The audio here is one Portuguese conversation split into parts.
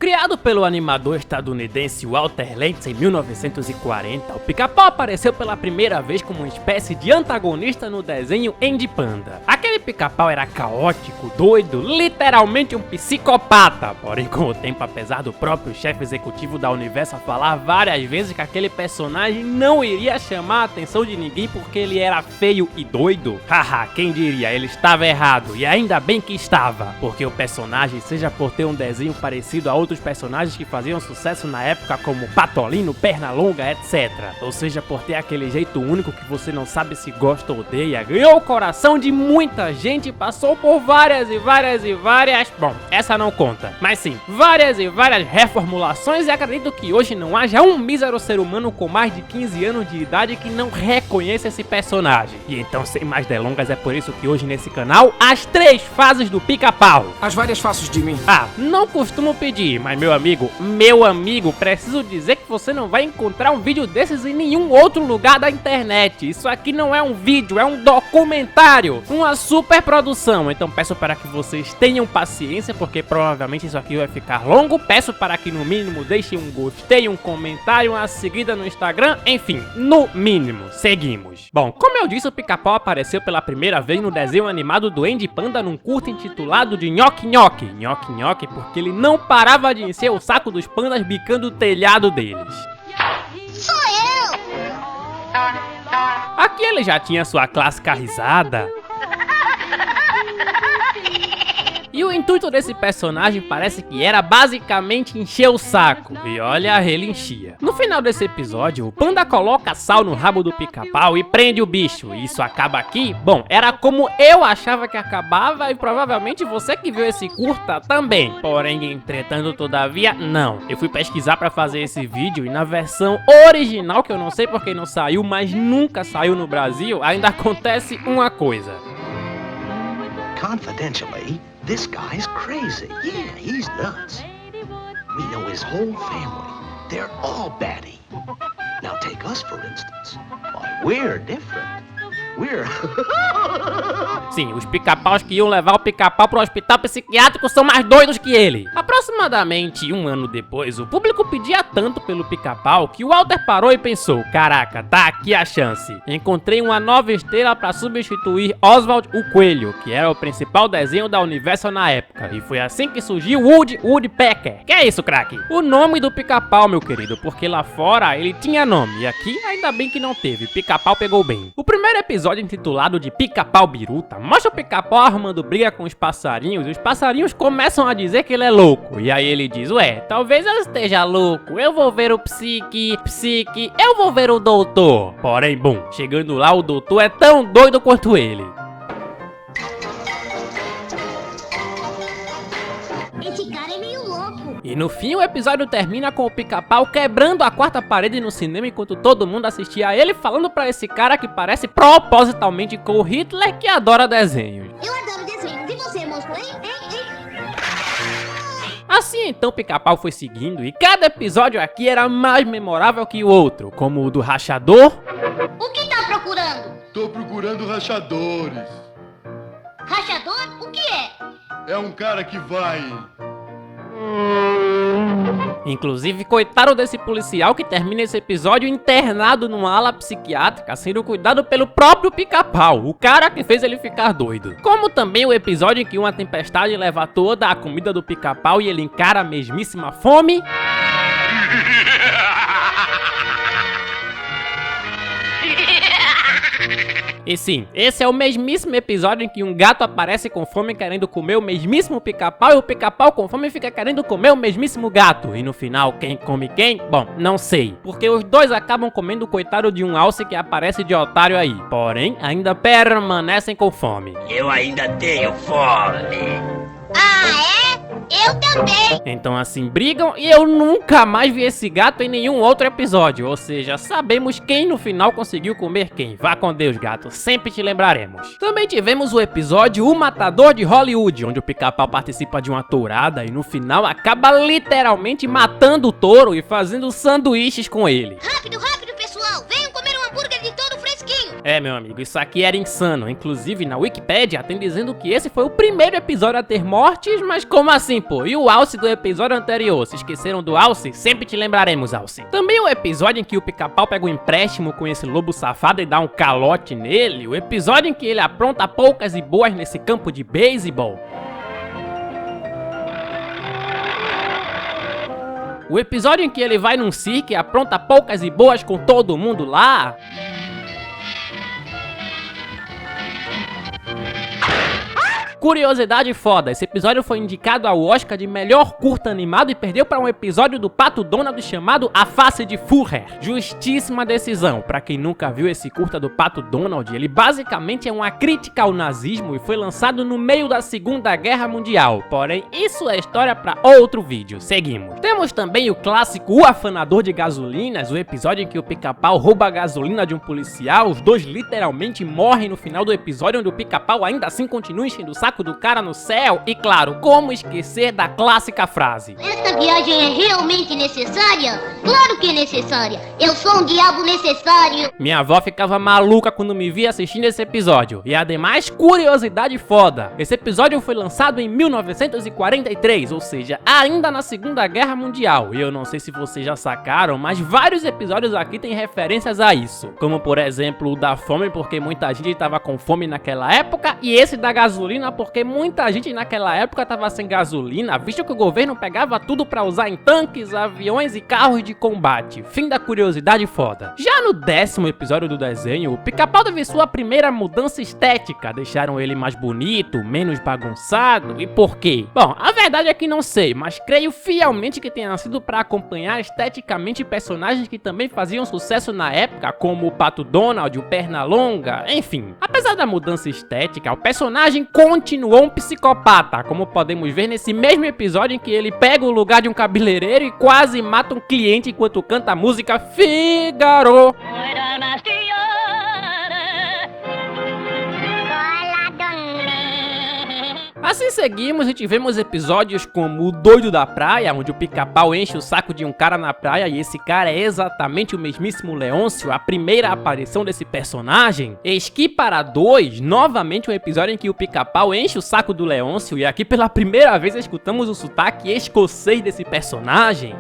Criado pelo animador estadunidense Walter Lantz em 1940, o Pica-Pau apareceu pela primeira vez como uma espécie de antagonista no desenho Andy Panda. Aquele Pica-Pau era caótico, doido, literalmente um psicopata. Porém, com o tempo, apesar do próprio chefe executivo da Universal falar várias vezes que aquele personagem não iria chamar a atenção de ninguém porque ele era feio e doido, haha, quem diria, ele estava errado, e ainda bem que estava, porque o personagem, seja por ter um desenho parecido a outros personagens que faziam sucesso na época como Patolino, Pernalonga, etc. Ou seja, por ter aquele jeito único que você não sabe se gosta ou odeia, ganhou o coração de muita gente e passou por várias, bom, essa não conta, mas sim, várias reformulações, e acredito que hoje não haja um mísero ser humano com mais de 15 anos de idade que não reconheça esse personagem. E então, sem mais delongas, é por isso que hoje nesse canal, as 3 fases do Pica-Pau. As várias faces de mim. Ah, não costumo pedir, mas meu amigo, preciso dizer que você não vai encontrar um vídeo desses em nenhum outro lugar da internet. Isso aqui não é um vídeo, é um documentário, uma super produção. Então peço para que vocês tenham paciência, porque provavelmente isso aqui vai ficar longo. Peço para que no mínimo deixem um gostei, um comentário, uma seguida no Instagram, enfim, no mínimo, seguimos. Bom, como eu disse, o Pica-Pau apareceu pela primeira vez no desenho animado do Andy Panda num curta intitulado de Nhoque Nhoque. Nhoque Nhoque porque ele não parava de encher o saco dos pandas bicando o telhado deles. Sou eu! Aqui ele já tinha sua clássica risada. E o intuito desse personagem parece que era basicamente encher o saco. E olha, ele enchia. No final desse episódio, o panda coloca sal no rabo do Pica-Pau e prende o bicho. E isso acaba aqui? Bom, era como eu achava que acabava e provavelmente você que viu esse curta também. Porém, entretanto, todavia, não. Eu fui pesquisar pra fazer esse vídeo e na versão original, que eu não sei porque não saiu, mas nunca saiu no Brasil, ainda acontece uma coisa. Confidentially, this guy's crazy. Yeah, he's nuts. We know his whole family. They're all batty. Now take us, for instance. Why, we're different. We're... Sim, os pica-paus que iam levar o Pica-Pau pro hospital psiquiátrico são mais doidos que ele. Aproximadamente um ano depois, o público pedia tanto pelo Pica-Pau que o Walter parou e pensou: caraca, tá aqui a chance. Encontrei uma nova estrela pra substituir Oswald o Coelho, que era o principal desenho da Universal na época. E foi assim que surgiu Woodpecker. Que é isso, craque? O nome do Pica-Pau, meu querido, porque lá fora ele tinha nome, e aqui ainda bem que não teve. Pica-Pau pegou bem. O primeiro episódio, intitulado de Pica-Pau Biruta, mostra o Pica-Pau arrumando briga com os passarinhos, e os passarinhos começam a dizer que ele é louco. E aí ele diz: ué, talvez eu esteja louco, eu vou ver o psique, eu vou ver o doutor. Porém, bom, chegando lá, o doutor é tão doido quanto ele. Esse cara é meio louco. E no fim o episódio termina com o Pica-Pau quebrando a quarta parede no cinema enquanto todo mundo assistia a ele, falando pra esse cara que parece propositalmente com o Hitler, que adora desenhos. Eu adoro desenhos. E você, monstro, hein? Assim então o Pica-Pau foi seguindo e cada episódio aqui era mais memorável que o outro, como o do Rachador. O que tá procurando? Tô procurando rachadores. Rachador? O que é? É um cara que vai... Inclusive, coitado desse policial que termina esse episódio internado numa ala psiquiátrica, sendo cuidado pelo próprio Pica-Pau, o cara que fez ele ficar doido. Como também o episódio em que uma tempestade leva toda a comida do Pica-Pau e ele encara a mesmíssima fome. E sim, esse é o mesmíssimo episódio em que um gato aparece com fome querendo comer o mesmíssimo Pica-Pau e o Pica-Pau com fome fica querendo comer o mesmíssimo gato. E no final, quem come quem? Bom, não sei, porque os dois acabam comendo o coitado de um alce que aparece de otário aí. Porém, ainda permanecem com fome. Eu ainda tenho fome. Ah, é? Eu também. Então assim brigam e eu nunca mais vi esse gato em nenhum outro episódio. Ou seja, sabemos quem no final conseguiu comer quem. Vá com Deus, gato, sempre te lembraremos. Também tivemos o episódio O Matador de Hollywood, onde o Pica-Pau participa de uma tourada e no final acaba literalmente matando o touro e fazendo sanduíches com ele. Rápido, rápido, pessoal. Venham comer um hambúrguer de touro fresquinho. Meu amigo, isso aqui era insano. Inclusive, na Wikipédia tem dizendo que esse foi o primeiro episódio a ter mortes, mas como assim, pô? E o Alce do episódio anterior? Se esqueceram do Alce? Sempre te lembraremos, Alce. Também o episódio em que o Pica-Pau pega um empréstimo com esse lobo safado e dá um calote nele. O episódio em que ele apronta poucas e boas nesse campo de beisebol. O episódio em que ele vai num circo e apronta poucas e boas com todo mundo lá. Curiosidade foda, esse episódio foi indicado ao Oscar de melhor curta animado e perdeu para um episódio do Pato Donald chamado A Face de Führer. Justíssima decisão. Pra quem nunca viu esse curta do Pato Donald, ele basicamente é uma crítica ao nazismo e foi lançado no meio da Segunda Guerra Mundial. Porém, isso é história pra outro vídeo. Seguimos. Temos também o clássico O Afanador de Gasolinas, o episódio em que o Pica-Pau rouba a gasolina de um policial. Os dois literalmente morrem no final do episódio, onde o Pica-Pau ainda assim continua enchendo o saco do cara no céu. E claro, como esquecer da clássica frase: Esta viagem é realmente necessária? Claro que é necessária. Eu sou um diabo necessário. Minha avó ficava maluca quando me via assistindo esse episódio. E ademais, curiosidade foda, esse episódio foi lançado em 1943, ou seja, ainda na Segunda Guerra Mundial. E eu não sei se vocês já sacaram, mas vários episódios aqui têm referências a isso. Como por exemplo o da fome, porque muita gente tava com fome naquela época. E esse da gasolina, porque muita gente naquela época tava sem gasolina, visto que o governo pegava tudo pra usar em tanques, aviões e carros de combate. Fim da curiosidade foda. Já no 10º episódio do desenho, o Pica-Pau teve sua primeira mudança estética. Deixaram ele mais bonito, menos bagunçado. E por quê? Bom, a verdade é que não sei, mas creio fielmente que tenha sido pra acompanhar esteticamente personagens que também faziam sucesso na época, como o Pato Donald, o Pernalonga, enfim. Apesar da mudança estética, o personagem continuou um psicopata, como podemos ver nesse mesmo episódio em que ele pega o lugar de um cabeleireiro e quase mata um cliente enquanto canta a música Figaro. Assim seguimos e tivemos episódios como o Doido da Praia, onde o Pica-Pau enche o saco de um cara na praia e esse cara é exatamente o mesmíssimo Leôncio, a primeira aparição desse personagem. Esqui para 2, novamente um episódio em que o Pica-Pau enche o saco do Leôncio e aqui pela primeira vez escutamos o sotaque escocês desse personagem.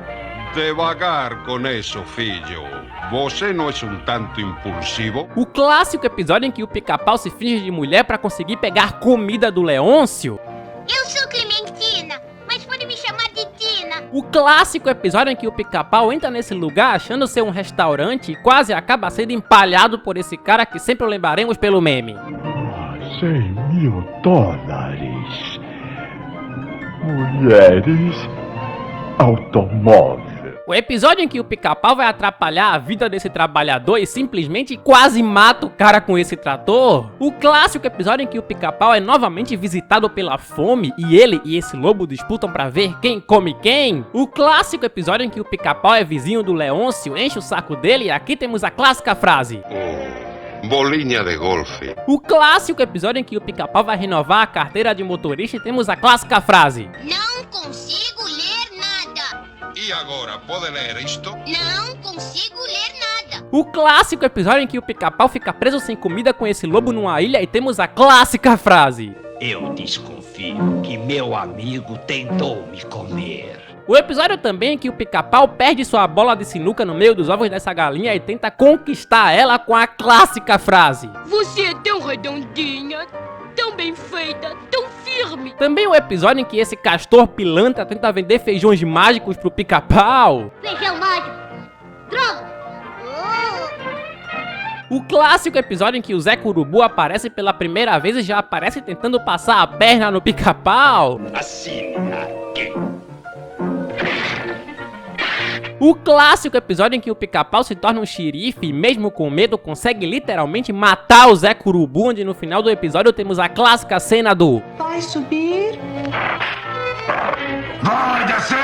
Devagar com isso, filho. Você não é um tanto impulsivo? O clássico episódio em que o Pica-Pau se finge de mulher pra conseguir pegar comida do Leôncio. Eu sou Clementina, mas pode me chamar de Tina. O clássico episódio em que o Pica-Pau entra nesse lugar achando ser um restaurante e quase acaba sendo empalhado por esse cara que sempre lembraremos pelo meme. $100.000. Mulheres. Automóvel. O episódio em que o Pica-Pau vai atrapalhar a vida desse trabalhador e simplesmente quase mata o cara com esse trator. O clássico episódio em que o Pica-Pau é novamente visitado pela fome e ele e esse lobo disputam pra ver quem come quem. O clássico episódio em que o Pica-Pau é vizinho do Leôncio, enche o saco dele e aqui temos a clássica frase: Bolinha de golfe. O clássico episódio em que o Pica-Pau vai renovar a carteira de motorista e temos a clássica frase: Não consigo ler nada. E agora, pode ler isto? Não consigo ler nada. O clássico episódio em que o Pica-Pau fica preso sem comida com esse lobo numa ilha e temos a clássica frase: Eu desconfio que meu amigo tentou me comer. O episódio também em que o Pica-Pau perde sua bola de sinuca no meio dos ovos dessa galinha e tenta conquistar ela com a clássica frase: Você é tão redondinha, tão bem feita, tão firme. Também o episódio em que esse castor pilantra tenta vender feijões mágicos pro Pica-Pau. Feijão mágico. Droga. O clássico episódio em que o Zé Curubu aparece pela primeira vez e já aparece tentando passar a perna no Pica-Pau. Assine aqui. O clássico episódio em que o Pica-Pau se torna um xerife e mesmo com medo consegue literalmente matar o Zé Curubu, onde no final do episódio temos a clássica cena do Vai subir? Vai descer!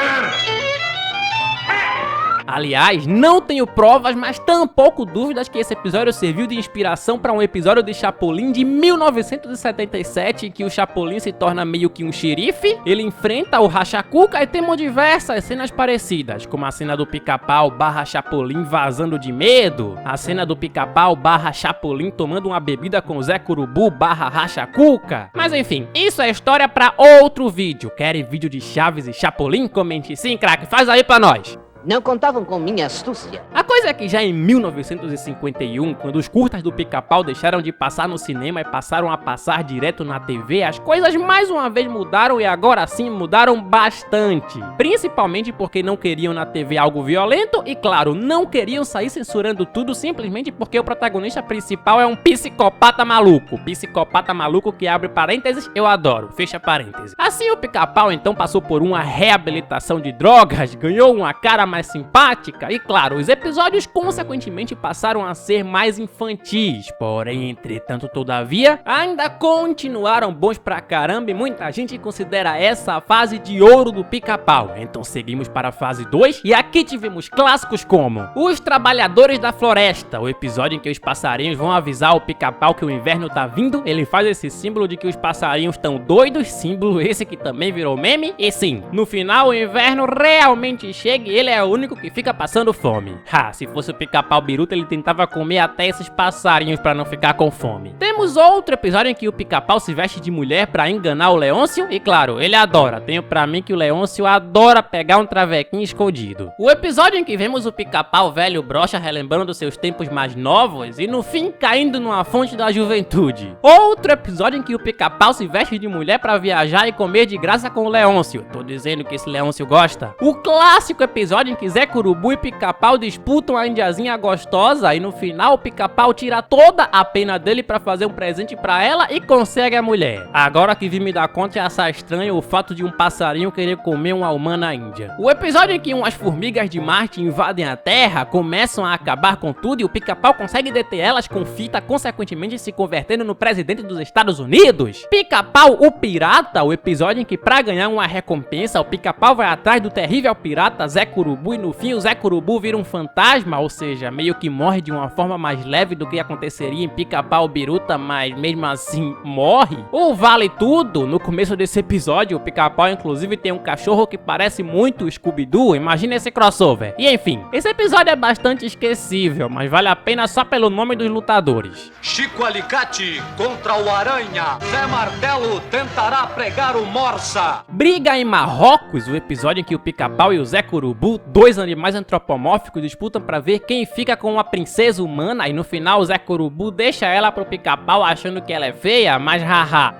Aliás, não tenho provas, mas tampouco dúvidas que esse episódio serviu de inspiração para um episódio de Chapolin de 1977, em que o Chapolin se torna meio que um xerife, ele enfrenta o Racha-Cuca e temos diversas cenas parecidas, como a cena do Pica-Pau / Chapolin vazando de medo, a cena do Pica-Pau / Chapolin tomando uma bebida com Zé Curubu / Racha-Cuca. Mas enfim, isso é história para outro vídeo. Querem vídeo de Chaves e Chapolin? Comente sim, craque, faz aí pra nós. Não contavam com minha astúcia. A coisa é que já em 1951, quando os curtas do Pica-Pau deixaram de passar no cinema e passaram a passar direto na TV, as coisas mais uma vez mudaram e agora sim mudaram bastante. Principalmente porque não queriam na TV algo violento e, claro, não queriam sair censurando tudo simplesmente porque o protagonista principal é um psicopata maluco. Psicopata maluco que abre parênteses, eu adoro, fecha parênteses. Assim o Pica-Pau então passou por uma reabilitação de drogas, ganhou uma cara mais simpática e, claro, os episódios consequentemente passaram a ser mais infantis. Porém, entretanto, todavia, ainda continuaram bons pra caramba e muita gente considera essa a fase de ouro do Pica-Pau. Então seguimos para a fase 2 e aqui tivemos clássicos como Os Trabalhadores da Floresta, o episódio em que os passarinhos vão avisar o Pica-Pau que o inverno tá vindo. Ele faz esse símbolo de que os passarinhos estão doidos, símbolo esse que também virou meme. E sim, no final o inverno realmente chega e ele é o único que fica passando fome. Se fosse o Pica-Pau biruta, ele tentava comer até esses passarinhos pra não ficar com fome. Temos outro episódio em que o Pica-Pau se veste de mulher pra enganar o Leôncio e, claro, ele adora. Tenho pra mim que o Leôncio adora pegar um travequinho escondido. O episódio em que vemos o Pica-Pau velho broxa relembrando seus tempos mais novos e no fim caindo numa fonte da juventude. Outro episódio em que o Pica-Pau se veste de mulher pra viajar e comer de graça com o Leôncio. Tô dizendo que esse Leôncio gosta. O clássico episódio em que Zé Curubu e Pica-Pau disputam a indiazinha gostosa e no final o Pica-Pau tira toda a pena dele pra fazer um presente pra ela e consegue a mulher. Agora que vim me dar conta, achar estranho o fato de um passarinho querer comer uma humana índia. O episódio em que umas formigas de Marte invadem a Terra, começam a acabar com tudo e o Pica-Pau consegue deter elas com fita, consequentemente se convertendo no presidente dos Estados Unidos. Pica-Pau o Pirata, o episódio em que pra ganhar uma recompensa o Pica-Pau vai atrás do terrível pirata Zé Curubu e no fim o Zé Curubu vira um fantasma, ou seja, meio que morre de uma forma mais leve do que aconteceria em Pica-Pau biruta, mas mesmo assim morre. O vale tudo, no começo desse episódio o Pica-Pau inclusive tem um cachorro que parece muito o Scooby-Doo, imagina esse crossover. E enfim, esse episódio é bastante esquecível, mas vale a pena só pelo nome dos lutadores. Chico Alicate contra o Aranha, Zé Martelo tentará pregar o Morsa. Briga em Marrocos, o episódio em que o Pica-Pau e o Zé Curubu, dois animais antropomórficos, disputam pra ver quem fica com uma princesa humana e no final o Zé Curubu deixa ela pro Pica-Pau achando que ela é feia, mas haha.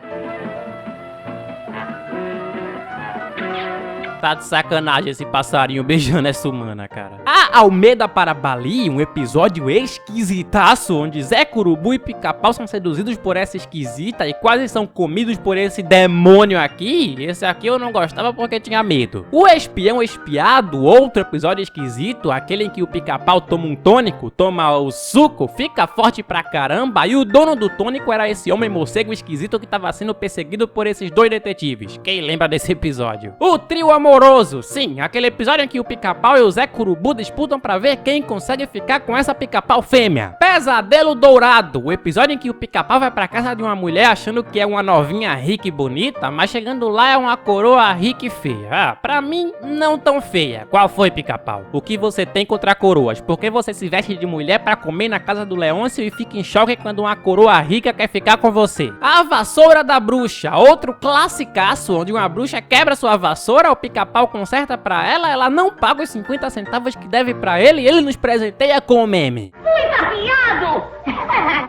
Tá de sacanagem esse passarinho beijando essa humana, cara. A Almeida para Bali, um episódio esquisitaço, onde Zé Curubu e Pica-Pau são seduzidos por essa esquisita e quase são comidos por esse demônio aqui. Esse aqui eu não gostava porque tinha medo. O Espião Espiado, outro episódio esquisito, aquele em que o Pica-Pau toma um tônico, toma o suco, fica forte pra caramba, e o dono do tônico era esse homem morcego esquisito que tava sendo perseguido por esses dois detetives. Quem lembra desse episódio? O Trio Amoroso, sim, aquele episódio em que o Pica-Pau e o Zé Curubu disputam pra ver quem consegue ficar com essa Pica-Pau fêmea. Pesadelo Dourado, o episódio em que o Pica-Pau vai pra casa de uma mulher achando que é uma novinha rica e bonita, mas chegando lá é uma coroa rica e feia. Pra mim, não tão feia. Qual foi, Pica-Pau? O que você tem contra coroas? Por que você se veste de mulher pra comer na casa do Leôncio e fica em choque quando uma coroa rica quer ficar com você? A Vassoura da Bruxa, outro classicaço, onde uma bruxa quebra sua vassoura, o Pica-Pau conserta pra ela, ela não paga os 50 centavos que deve pra ele e ele nos presenteia com o meme. Muito afiado!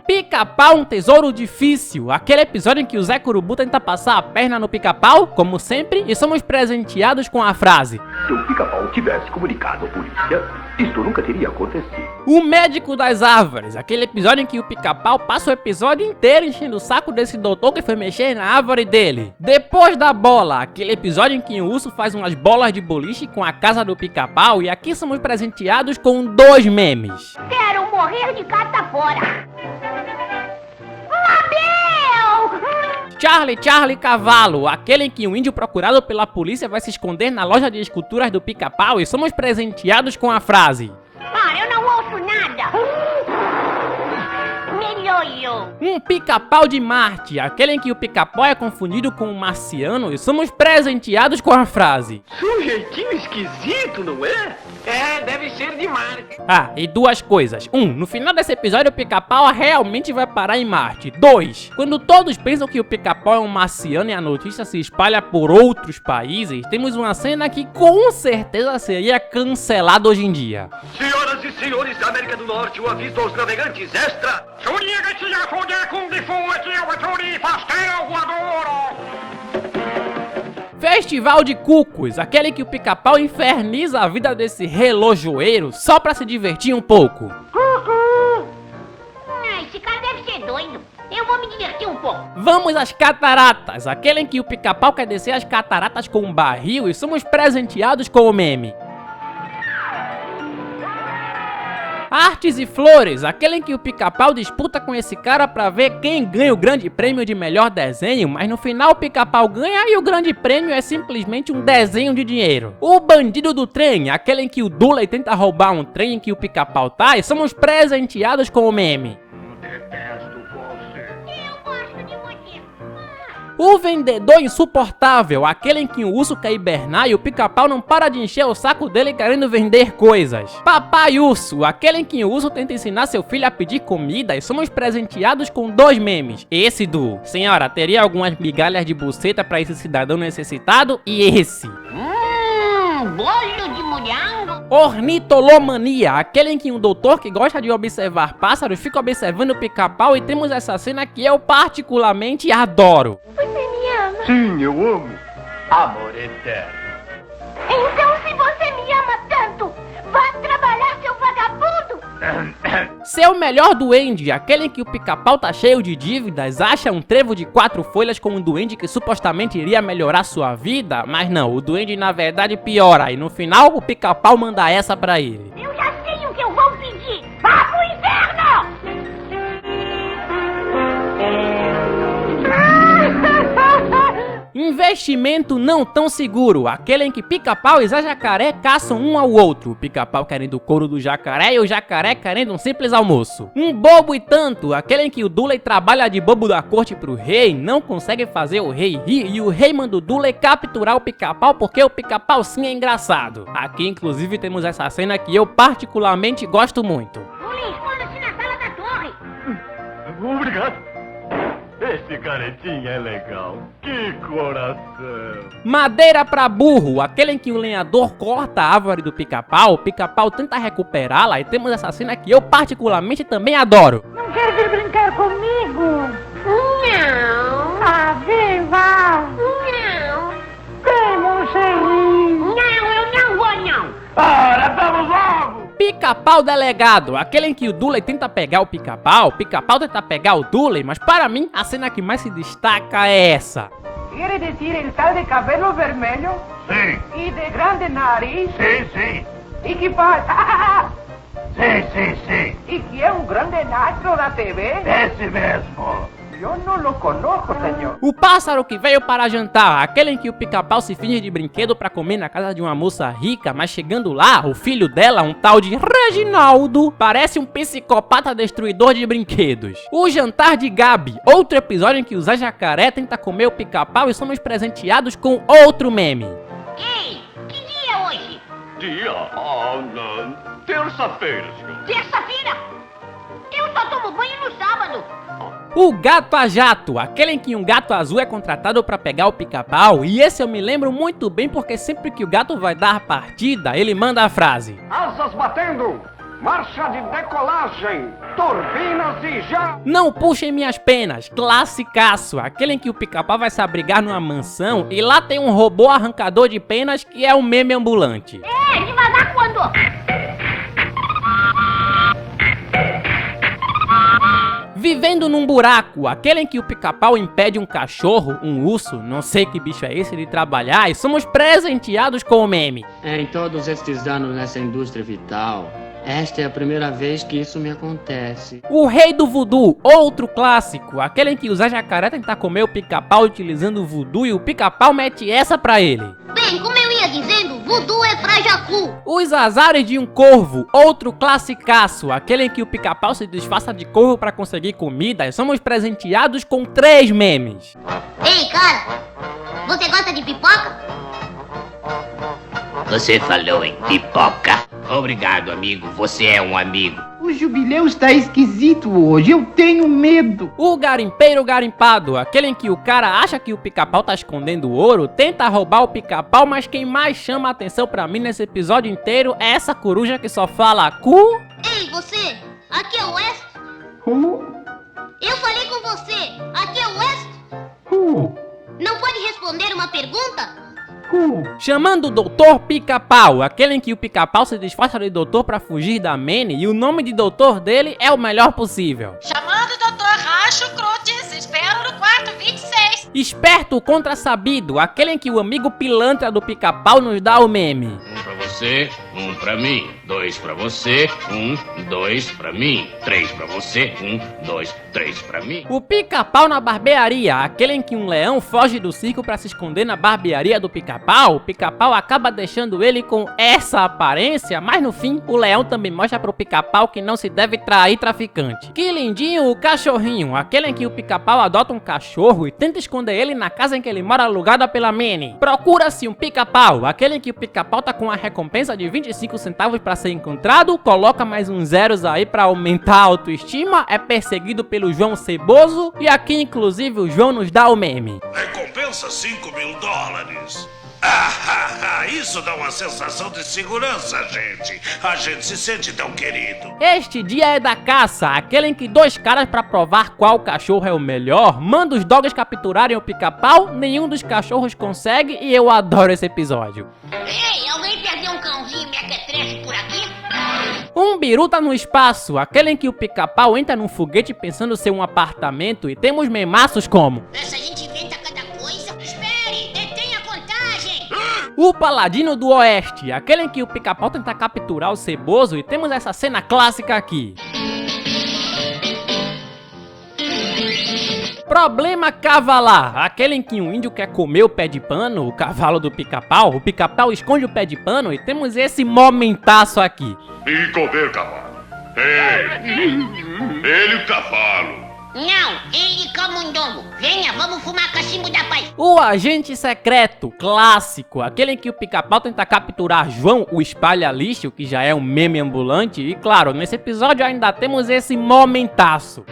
Pica-Pau, um tesouro difícil, aquele episódio em que o Zé Curubu tenta passar a perna no Pica-Pau, como sempre, e somos presenteados com a frase: se o Pica-Pau tivesse comunicado à polícia, isto nunca teria acontecido. O Médico das Árvores, aquele episódio em que o Pica-Pau passa o episódio inteiro enchendo o saco desse doutor que foi mexer na árvore dele. Depois da Bola, aquele episódio em que o urso faz umas bolas de boliche com a casa do Pica-Pau, e aqui somos presenteados com 2 memes. Quero morrer de carta fora! Lameu! Charlie Charlie Cavalo, aquele em que um índio procurado pela polícia vai se esconder na loja de esculturas do Pica-Pau e somos presenteados com a frase: Ah, eu não ouço nada. Melhorou. Um Pica-Pau de Marte, aquele em que o Pica-Pau é confundido com um marciano e somos presenteados com a frase: Sujeitinho esquisito, não é? É, deve ser de Marte. Ah, e duas coisas. No final desse episódio o Pica-Pau realmente vai parar em Marte. 2. Quando todos pensam que o Pica-Pau é um marciano e a notícia se espalha por outros países, temos uma cena que com certeza seria cancelada hoje em dia. Senhoras e senhores da América do Norte, o aviso aos navegantes extra. Festival de Cucos, aquele que o Pica-Pau inferniza a vida desse relojoeiro só pra se divertir um pouco. Esse cara deve ser doido. Eu vou me divertir um pouco. Vamos às cataratas, aquele em que o Pica-Pau quer descer as cataratas com um barril e somos presenteados com o meme. Artes e Flores, aquele em que o Pica-Pau disputa com esse cara pra ver quem ganha o grande prêmio de melhor desenho, mas no final o Pica-Pau ganha e o grande prêmio é simplesmente um desenho de dinheiro. O Bandido do Trem, aquele em que o Dooley tenta roubar um trem em que o Pica-Pau tá e somos presenteados com o meme. O Vendedor Insuportável, aquele em que o urso quer hibernar e o Pica-Pau não para de encher o saco dele querendo vender coisas. Papai Urso, aquele em que o urso tenta ensinar seu filho a pedir comida e somos presenteados com 2 memes. Esse do: senhora, teria algumas migalhas de buceta para esse cidadão necessitado? E esse: bolo de morango. Ornitolomania, aquele em que um doutor que gosta de observar pássaros fica observando o Pica-Pau e temos essa cena que eu particularmente adoro. Você me ama? Sim, eu amo. Amor eterno. Então se você me ama tanto, vá trabalhar, seu vagabundo. Seu melhor duende, aquele em que o Pica-Pau tá cheio de dívidas, acha um trevo de 4 folhas com um duende que supostamente iria melhorar sua vida, mas não, o duende na verdade piora e no final o Pica-Pau manda essa pra ele. Eu já sei o que eu vou pedir. Vá pro inferno! Investimento não tão seguro, aquele em que Pica-Pau e Zé Jacaré caçam um ao outro, o Pica-Pau querendo o couro do jacaré e o jacaré querendo um simples almoço. Um bobo e tanto, aquele em que o Dooley trabalha de bobo da corte pro rei, não consegue fazer o rei rir e o rei manda o Dooley capturar o Pica-Pau porque o Pica-Pau sim é engraçado. Aqui inclusive temos essa cena que eu particularmente gosto muito. Dooley, esconda-se na sala da torre. Obrigado. Esse caretinha é legal. Que coração. Madeira pra burro, aquele em que o lenhador corta a árvore do Pica-Pau, o Pica-Pau tenta recuperá-la e temos essa cena que eu particularmente também adoro. Não quer vir brincar comigo? Não. Ah, vem, vá. Não. Vem, monstrinho. Não, eu não vou, não. Ora, vamos logo. Pica-Pau Delegado, aquele em que o Dooley tenta pegar o Pica-Pau tenta pegar o Dooley, mas para mim a cena que mais se destaca é essa. ¿Quiere decir el tal de cabelo vermelho? Sim. Y de grande nariz? Sim, sim. ¿Y que pasa? Sim, sim, sim. ¿Y que é grande astro da TV? Esse mesmo. Yo no lo conozco, señor. O pássaro que veio para jantar, aquele em que o Pica-Pau se finge de brinquedo para comer na casa de uma moça rica, mas chegando lá, o filho dela, um tal de Reginaldo, parece um psicopata destruidor de brinquedos. O jantar de Gabi, outro episódio em que o Zé Jacaré tenta comer o Pica-Pau e somos presenteados com outro meme. Ei, que dia é hoje? Dia? Ah, não. Terça-feira, senhor. Terça-feira? Eu só tomo banho no sábado. O Gato a Jato, aquele em que um gato azul é contratado para pegar o Pica-Pau, e esse eu me lembro muito bem porque sempre que o gato vai dar partida, ele manda a frase: Asas batendo, marcha de decolagem, turbinas e já... Não puxem minhas penas, classicaço, aquele em que o Pica-Pau vai se abrigar numa mansão e lá tem um robô arrancador de penas que é um meme ambulante. É, devagar quando... Vivendo num buraco, aquele em que o Pica-Pau impede um cachorro, um urso, não sei que bicho é esse, de trabalhar e somos presenteados com o meme. Em todos estes anos nessa indústria vital, Esta é a primeira vez que isso me acontece. O Rei do Voodoo, outro clássico, aquele em que o Zé Jacaré tenta comer o pica-pau utilizando o voodoo e o pica-pau mete essa pra ele. Bem, como eu ia dizendo, voodoo é pra Jacu. Os Azares de um Corvo, outro classicaço, aquele em que o pica-pau se disfarça de corvo pra conseguir comida e somos presenteados com 3 memes. Ei, cara, você gosta de pipoca? Você falou em pipoca. Obrigado, amigo. Você é um amigo. O jubileu está esquisito hoje, eu tenho medo. O Garimpeiro Garimpado, aquele em que o cara acha que o pica-pau tá escondendo ouro, tenta roubar o pica-pau, mas quem mais chama a atenção pra mim nesse episódio inteiro é essa coruja que só fala cu. Ei, você, aqui é o West. Como? Eu falei com você, aqui é o West. Não pode responder uma pergunta? Chamando o Doutor Pica-Pau, aquele em que o pica-pau se disfarça de doutor pra fugir da Manny e o nome de doutor dele é o melhor possível. Chamando o Dr. Racho Crutes, espero no quarto 26. Esperto contra sabido, aquele em que o amigo pilantra do pica-pau nos dá o meme. 1 pra você, 1 pra mim. 2 pra você, 1, 2 pra mim. 3 pra você, 1, 2, 3 pra mim. O pica-pau na barbearia, aquele em que um leão foge do circo pra se esconder na barbearia do pica-pau. O pica-pau acaba deixando ele com essa aparência, mas no fim o leão também mostra pro pica-pau que não se deve trair traficante. Que lindinho o cachorrinho, aquele em que o pica-pau adota um cachorro e tenta esconder ele na casa em que ele mora alugada pela Manny. Procura-se um pica-pau, aquele em que o pica-pau tá com a recompensa de 25 centavos pra ser encontrado, coloca mais uns zeros aí pra aumentar a autoestima, é perseguido pelo João Ceboso e aqui inclusive o João nos dá o meme. Recompensa $5.000. Isso dá uma sensação de segurança, gente. A gente se sente tão querido. Este dia é da caça, aquele em que 2 caras pra provar qual cachorro é o melhor, manda os dogs capturarem o pica-pau, nenhum dos cachorros consegue e eu adoro esse episódio. Ei, alguém perdeu um cãozinho mequetrefe por aqui? Um biruta no espaço, aquele em que o pica-pau entra num foguete pensando ser um apartamento e temos memaços como... Essa gente inventa cada coisa. Espere, detenha a contagem. O Paladino do Oeste, aquele em que o pica-pau tenta capturar o Ceboso e temos essa cena clássica aqui. Problema Cavalar, aquele em que um índio quer comer o pé de pano, o cavalo do pica-pau, o pica-pau esconde o pé de pano e temos esse momentaço aqui. E comer cavalo. Ele o cavalo. Não, ele camundongo. Venha, vamos fumar cachimbo da paz. O Agente Secreto, clássico, aquele em que o pica-pau tenta capturar João, o espalha-lixo, que já é um meme ambulante, e claro, nesse episódio ainda temos esse momentaço.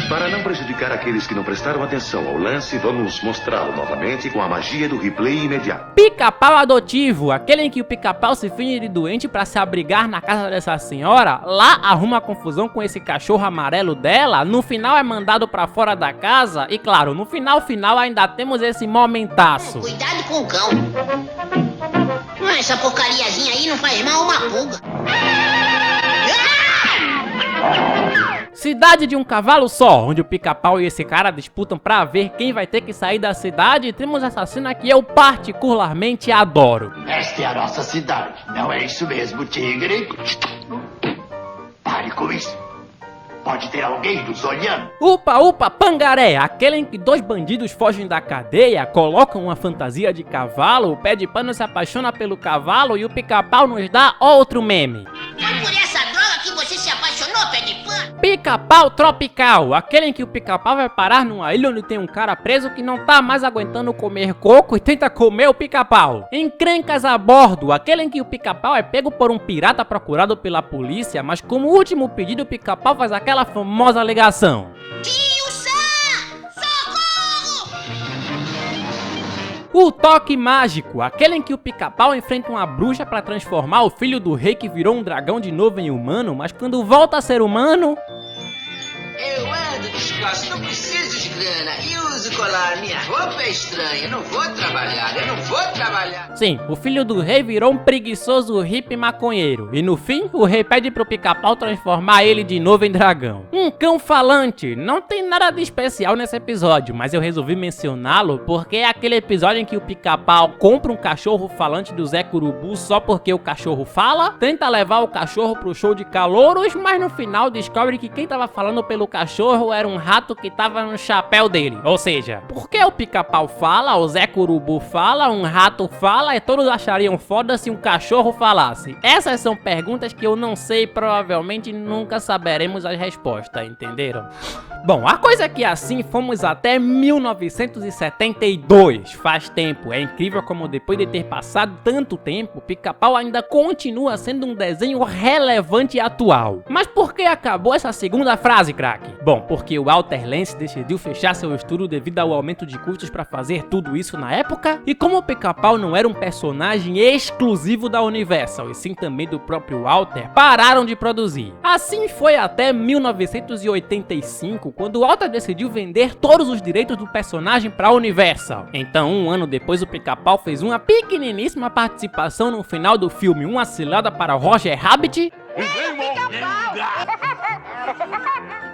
Para não prejudicar aqueles que não prestaram atenção ao lance, vamos mostrá-lo novamente com a magia do replay imediato. Pica-pau adotivo, aquele em que o pica-pau se finge de doente pra se abrigar na casa dessa senhora, lá arruma confusão com esse cachorro amarelo dela, no final é mandado pra fora da casa e claro, no final ainda temos esse momentaço. Cuidado com o cão. Essa porcariazinha aí não faz mal uma pulga. Cidade de um cavalo só, onde o pica-pau e esse cara disputam pra ver quem vai ter que sair da cidade e temos essa cena que eu particularmente adoro. Esta é a nossa cidade, não é isso mesmo, tigre? Pare com isso. Pode ter alguém nos olhando. Upa Upa Pangaré, aquele em que 2 bandidos fogem da cadeia, colocam uma fantasia de cavalo, o pé de pano se apaixona pelo cavalo e o pica-pau nos dá outro meme. Foi por essa droga que você se apaixonou, pé de pano? Pica-pau tropical, aquele em que o pica-pau vai parar numa ilha onde tem um cara preso que não tá mais aguentando comer coco e tenta comer o pica-pau. Encrencas a bordo, aquele em que o pica-pau é pego por um pirata procurado pela polícia, mas como último pedido o pica-pau faz aquela famosa alegação. Tio Sam! Socorro! O toque mágico, aquele em que o pica-pau enfrenta uma bruxa pra transformar o filho do rei que virou um dragão de novo em humano, mas quando volta a ser humano... Eu ando descalço, não preciso de grana e uso colar, minha roupa é estranha, eu não vou trabalhar. Sim, o filho do rei virou um preguiçoso hippie maconheiro. E no fim, o rei pede pro Pica-Pau transformar ele de novo em dragão. Um cão falante. Não tem nada de especial nesse episódio, mas eu resolvi mencioná-lo porque é aquele episódio em que o Pica-Pau compra um cachorro falante do Zé Curubu só porque o cachorro fala, tenta levar o cachorro pro show de calouros, mas no final descobre que quem tava falando pelo cachorro era um rato que tava no chapéu dele. Ou seja, por que o Pica-Pau fala, o Zé Curubu fala, um rato fala e todos achariam foda se um cachorro falasse? Essas são perguntas que eu não sei e provavelmente nunca saberemos as respostas, entenderam? Bom, a coisa é que assim fomos até 1972, faz tempo. É incrível como depois de ter passado tanto tempo, Pica-Pau ainda continua sendo um desenho relevante e atual. Mas por que acabou essa segunda frase, craque? Bom, porque o Walter Lantz decidiu fechar seu estudo devido ao aumento de custos para fazer tudo isso na época, e como o Pica-Pau não era um personagem exclusivo da Universal, e sim também do próprio Walter, pararam de produzir. Assim foi até 1985, quando o Walter decidiu vender todos os direitos do personagem para a Universal. Então, um ano depois, o Pica-Pau fez uma pequeniníssima participação no final do filme Uma Cilada para Roger Rabbit.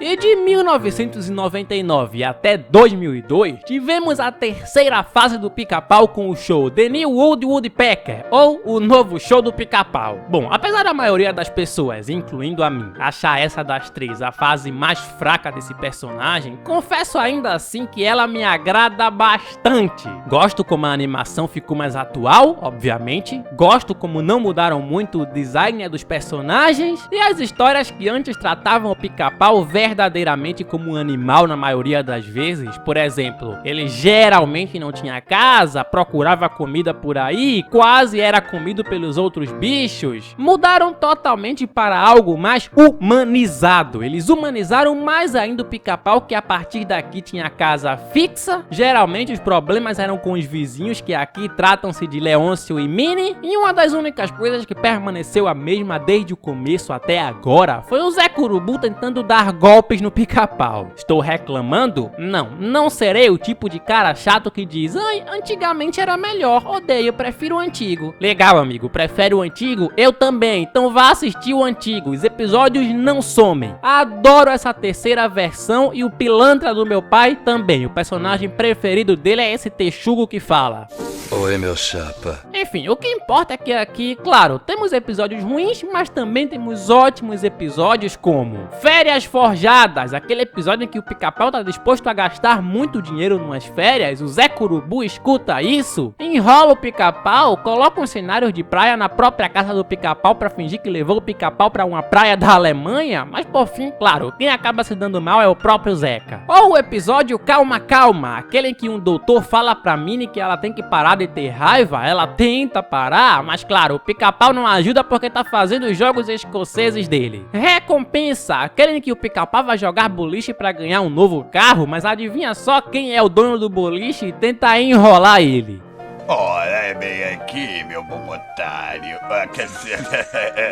E de 1999 até 2002, tivemos a terceira fase do Pica-Pau com o show The New Woodpecker, ou o novo show do Pica-Pau. Bom, apesar da maioria das pessoas, incluindo a mim, achar essa das três a fase mais fraca desse personagem, confesso ainda assim que ela me agrada bastante. Gosto como a animação ficou mais atual, obviamente. Gosto como não mudaram muito o design dos personagens e as histórias que antes tratavam o Pica-Pau verdadeiramente como um animal na maioria das vezes. Por exemplo, ele geralmente não tinha casa, procurava comida por aí, quase era comido pelos outros bichos. Mudaram totalmente para algo mais humanizado. Eles humanizaram mais ainda o Pica-Pau, que a partir daqui tinha casa fixa. Geralmente os problemas eram com os vizinhos, que aqui tratam-se de Leôncio e Minnie. E uma das únicas coisas que permaneceu a mesma desde o começo até agora foi o Zé Curubu tentando dar golpes no Pica-Pau. Estou reclamando? Não, não serei o tipo de cara chato que diz: ai, antigamente era melhor, odeio, prefiro o antigo. Legal, amigo, prefere o antigo? Eu também, então vá assistir o antigo, os episódios não somem. Adoro essa terceira versão e o pilantra do meu pai também. O personagem preferido dele é esse texugo que fala: oi, meu chapa. Enfim, o que importa é que aqui, claro, temos episódios ruins, mas também temos ótimos episódios como Férias Forjadas, aquele episódio em que o Pica-Pau tá disposto a gastar muito dinheiro numas férias. O Zé Curubu escuta isso, enrola o Pica-Pau, coloca uns cenários de praia na própria casa do Pica-Pau pra fingir que levou o Pica-Pau pra uma praia da Alemanha, mas por fim, claro, quem acaba se dando mal é o próprio Zeca. Ou o episódio Calma Calma, aquele em que um doutor fala pra Minnie que ela tem que parar de ter raiva, ela tenta parar, mas claro, o Pica-Pau não ajuda porque tá fazendo os jogos escoceses dele. Recompensa, aquele em que o Pica-Pau vai jogar boliche pra ganhar um novo carro, mas adivinha só quem é o dono do boliche e tenta enrolar ele. Ora, bem aqui, meu bom otário. Quer dizer,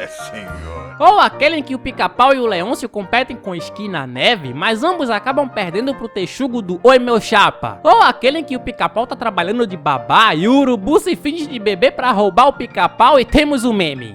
senhor. Ou aquele em que o Pica-Pau e o Leôncio competem com esqui na neve, mas ambos acabam perdendo pro texugo do Oi, meu chapa. Ou aquele em que o Pica-Pau tá trabalhando de babá e o urubu se finge de bebê pra roubar o Pica-Pau e temos o meme.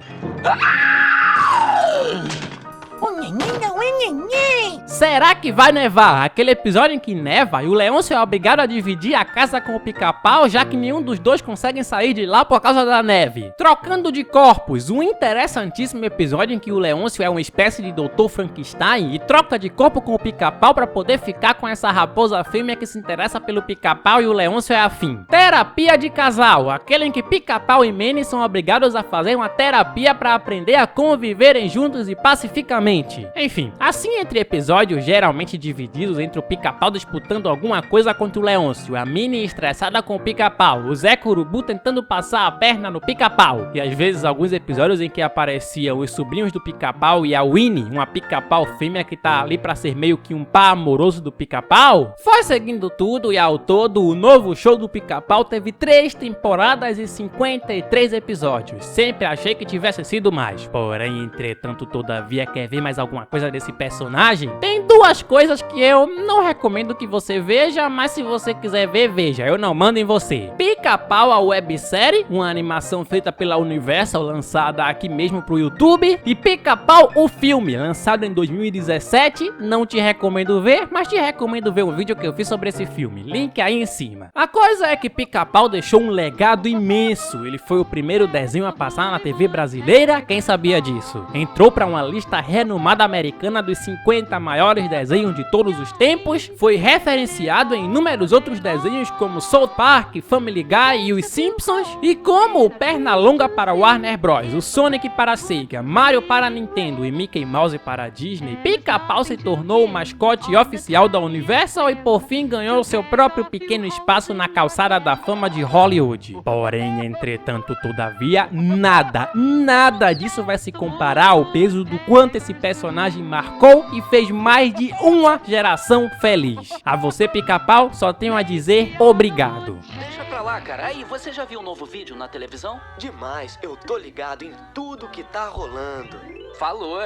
Será que vai nevar? Aquele episódio em que neva e o Leôncio é obrigado a dividir a casa com o Pica-Pau, já que nenhum dos dois conseguem sair de lá por causa da neve. Trocando de corpos, um interessantíssimo episódio em que o Leôncio é uma espécie de Dr. Frankenstein e troca de corpo com o Pica-Pau pra poder ficar com essa raposa fêmea que se interessa pelo Pica-Pau e o Leôncio é afim. Terapia de casal, aquele em que Pica-Pau e Minnie são obrigados a fazer uma terapia pra aprender a conviverem juntos e pacificamente. Enfim, assim entre episódios geralmente divididos entre o Pica-Pau disputando alguma coisa contra o Leôncio, a Minnie estressada com o Pica-Pau, o Zé Curubu tentando passar a perna no Pica-Pau, e às vezes alguns episódios em que apareciam os sobrinhos do Pica-Pau e a Winnie, uma Pica-Pau fêmea que tá ali pra ser meio que um par amoroso do Pica-Pau. Foi seguindo tudo e ao todo o novo show do Pica-Pau teve 3 temporadas e 53 episódios. Sempre achei que tivesse sido mais, porém, entretanto, todavia, quer ver mais alguma coisa desse esse personagem, tem duas coisas que eu não recomendo que você veja, mas se você quiser ver, veja, eu não mando em você. Pica-Pau, a websérie, uma animação feita pela Universal, lançada aqui mesmo pro YouTube, e Pica-Pau, o filme, lançado em 2017, não te recomendo ver, mas te recomendo ver um vídeo que eu fiz sobre esse filme, link aí em cima. A coisa é que Pica-Pau deixou um legado imenso, ele foi o primeiro desenho a passar na TV brasileira, quem sabia disso? Entrou para uma lista renomada americana dos 50 maiores desenhos de todos os tempos, foi referenciado em inúmeros outros desenhos como South Park, Family Guy e os Simpsons, e como o Pernalonga para Warner Bros, o Sonic para Sega, Mario para Nintendo e Mickey Mouse para Disney, Pica-Pau se tornou o mascote oficial da Universal e por fim ganhou seu próprio pequeno espaço na calçada da fama de Hollywood. Porém, entretanto, todavia, nada disso vai se comparar ao peso do quanto esse personagem marcou e fez mais de uma geração feliz. A você, Pica-Pau, só tenho a dizer obrigado. Deixa pra lá, cara. Aí, você já viu um novo vídeo na televisão? Demais, eu tô ligado em tudo que tá rolando. Falou.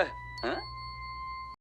Hã?